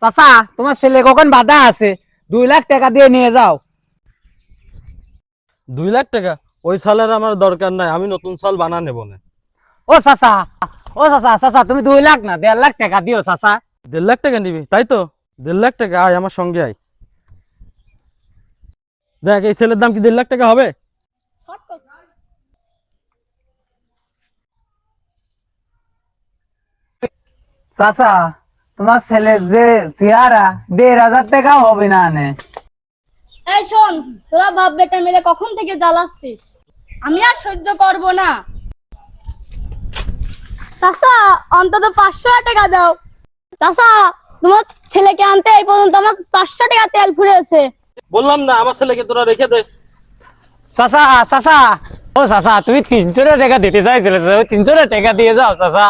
চাচা তোমার ছেলে কখন বাধা আছে, 2 লাখ টাকা দিয়ে নিয়ে যাও। 2 লাখ টাকা? ওই সালের আমার দরকার নাই, আমি নতুন সাল বানা নেব না। ও চাচা, ও চাচা, চাচা তুমি 2 লাখ না 1.5 লাখ টাকা দিও চাচা। 1.5 লাখ টাকা নিবি তাই তো? 1.5 লাখ টাকা, আয় আমার সঙ্গে আয়। দেখ এই ছেলের দাম কি 1.5 লাখ টাকা হবে? চাচা তোমার ছেলের যে চেহারা, 1.5 হাজার টাকা হবে না নে। এই শোন, তোরা বাপ বেটা মিলে কখন থেকে জ্বালাচ্ছিস, আমি আর সহ্য করব না। চাচা অন্তত 500 টাকা দাও। চাচা তোমার ছেলেকে আনতে এই পর্যন্ত আমার 500 টাকা তেল ফুরেছে। বললাম না আমার ছেলেকে তোরা রেখে দে। চাচা, চাচা, ও চাচা তুমি 300 টাকা দিতে চাইছিলে, 300 টাকা দিয়ে যাও চাচা।